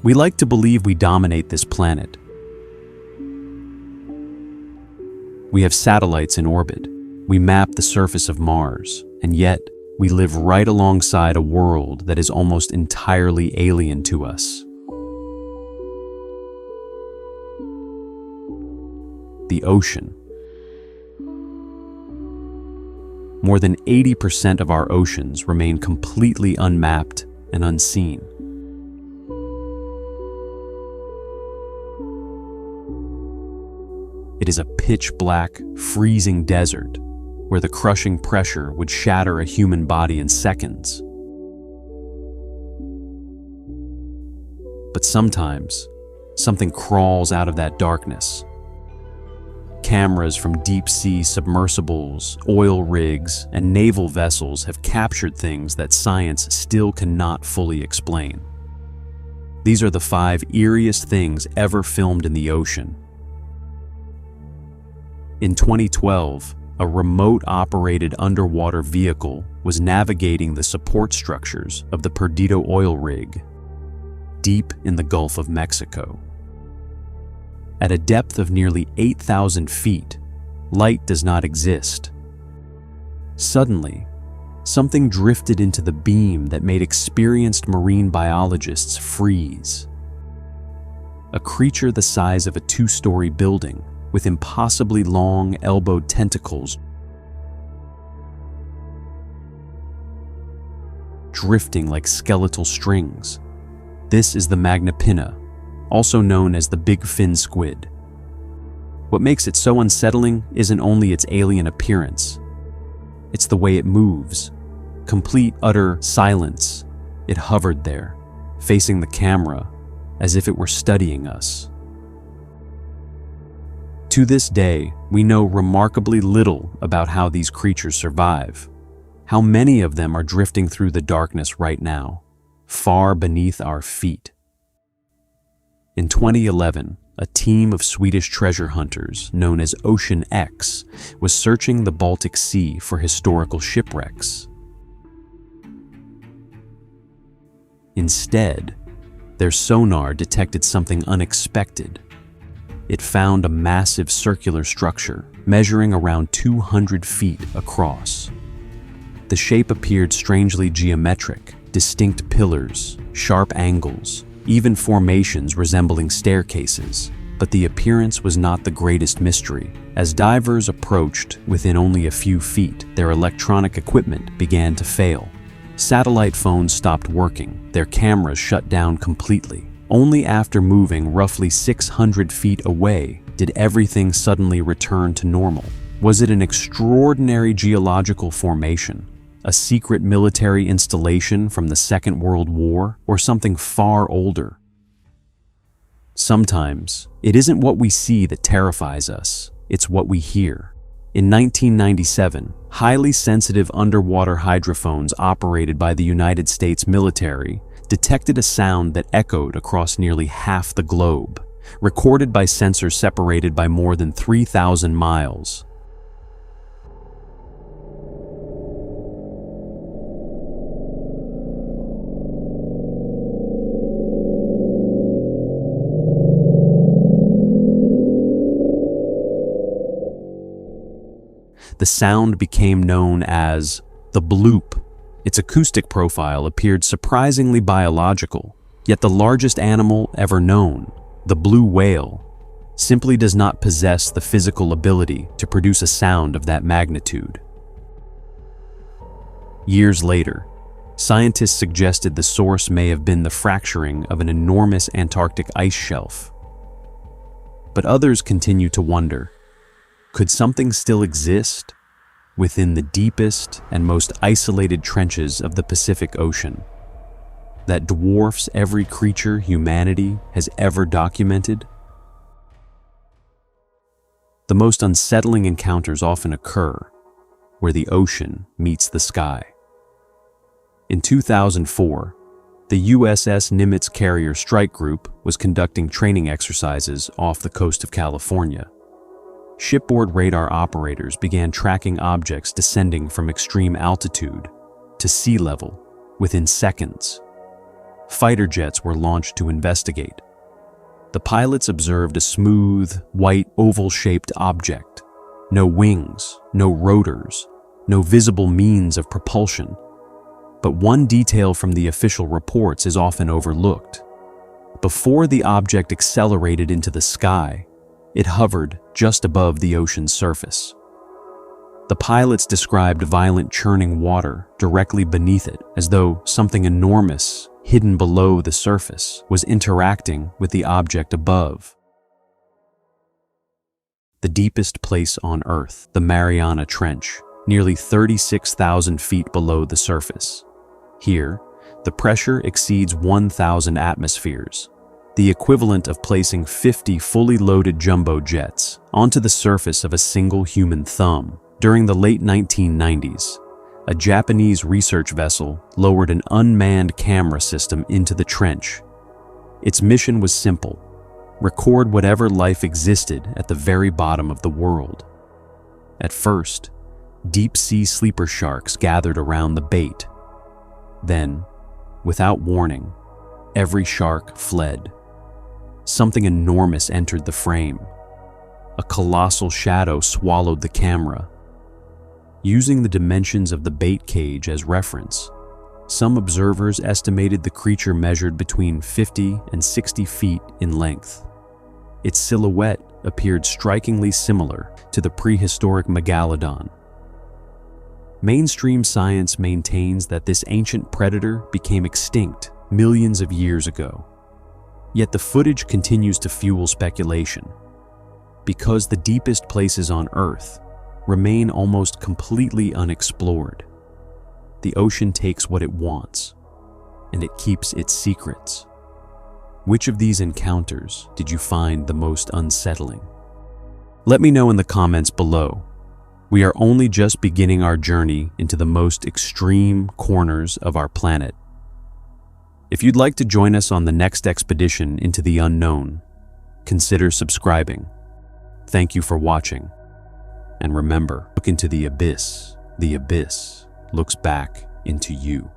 We like to believe we dominate this planet. We have satellites in orbit. We map the surface of Mars, and yet we live right alongside a world that is almost entirely alien to us. The ocean. More than 80% of our oceans remain completely unmapped and unseen. It is a pitch-black, freezing desert where the crushing pressure would shatter a human body in seconds. But sometimes, something crawls out of that darkness. Cameras from deep-sea submersibles, oil rigs, and naval vessels have captured things that science still cannot fully explain. These are the 5 eeriest things ever filmed in the ocean. In 2012, a remote-operated underwater vehicle was navigating the support structures of the Perdido Oil Rig, deep in the Gulf of Mexico. At a depth of nearly 8,000 feet, light does not exist. Suddenly, something drifted into the beam that made experienced marine biologists freeze. A creature the size of a 2-story building, with impossibly long, elbowed tentacles drifting like skeletal strings. This is the Magna Pinna, also known as the big fin squid. What makes it so unsettling isn't only its alien appearance. It's the way it moves. Complete, utter silence. It hovered there, facing the camera, as if it were studying us. To this day, we know remarkably little about how these creatures survive. How many of them are drifting through the darkness right now, far beneath our feet. In 2011, a team of Swedish treasure hunters known as Ocean X was searching the Baltic Sea for historical shipwrecks. Instead, their sonar detected something unexpected. It found a massive circular structure measuring around 200 feet across. The shape appeared strangely geometric, distinct pillars, sharp angles, even formations resembling staircases. But the appearance was not the greatest mystery. As divers approached within only a few feet, their electronic equipment began to fail. Satellite phones stopped working, their cameras shut down completely. Only after moving roughly 600 feet away did everything suddenly return to normal. Was it an extraordinary geological formation, a secret military installation from the Second World War, or something far older? Sometimes, it isn't what we see that terrifies us, it's what we hear. In 1997, highly sensitive underwater hydrophones operated by the United States military detected a sound that echoed across nearly half the globe, recorded by sensors separated by more than 3,000 miles. The sound became known as the bloop. Its acoustic profile appeared surprisingly biological, yet the largest animal ever known, the blue whale, simply does not possess the physical ability to produce a sound of that magnitude. Years later, scientists suggested the source may have been the fracturing of an enormous Antarctic ice shelf. But others continue to wonder, could something still exist within the deepest and most isolated trenches of the Pacific Ocean that dwarfs every creature humanity has ever documented? The most unsettling encounters often occur where the ocean meets the sky. In 2004, the USS Nimitz carrier strike group was conducting training exercises off the coast of California. Shipboard radar operators began tracking objects descending from extreme altitude to sea level within seconds. fighter jets were launched to investigate. The pilots observed a smooth, white, oval-shaped object. No wings, no rotors, no visible means of propulsion. But one detail from the official reports is often overlooked. Before the object accelerated into the sky, it hovered just above the ocean's surface. The pilots described violent churning water directly beneath it, as though something enormous, hidden below the surface, was interacting with the object above. The deepest place on Earth, the Mariana Trench, nearly 36,000 feet below the surface. Here, the pressure exceeds 1,000 atmospheres, the equivalent of placing 50 fully loaded jumbo jets onto the surface of a single human thumb. During the late 1990s, a Japanese research vessel lowered an unmanned camera system into the trench. Its mission was simple: record whatever life existed at the very bottom of the world. At first, deep-sea sleeper sharks gathered around the bait. Then, without warning, every shark fled. Something enormous entered the frame. A colossal shadow swallowed the camera. Using the dimensions of the bait cage as reference, some observers estimated the creature measured between 50 and 60 feet in length. Its silhouette appeared strikingly similar to the prehistoric megalodon. Mainstream science maintains that this ancient predator became extinct millions of years ago. Yet the footage continues to fuel speculation. Because the deepest places on Earth remain almost completely unexplored, the ocean takes what it wants, and it keeps its secrets. Which of these encounters did you find the most unsettling? Let me know in the comments below. We are only just beginning our journey into the most extreme corners of our planet. If you'd like to join us on the next expedition into the unknown, consider subscribing. Thank you for watching. And remember, look into the abyss. The abyss looks back into you.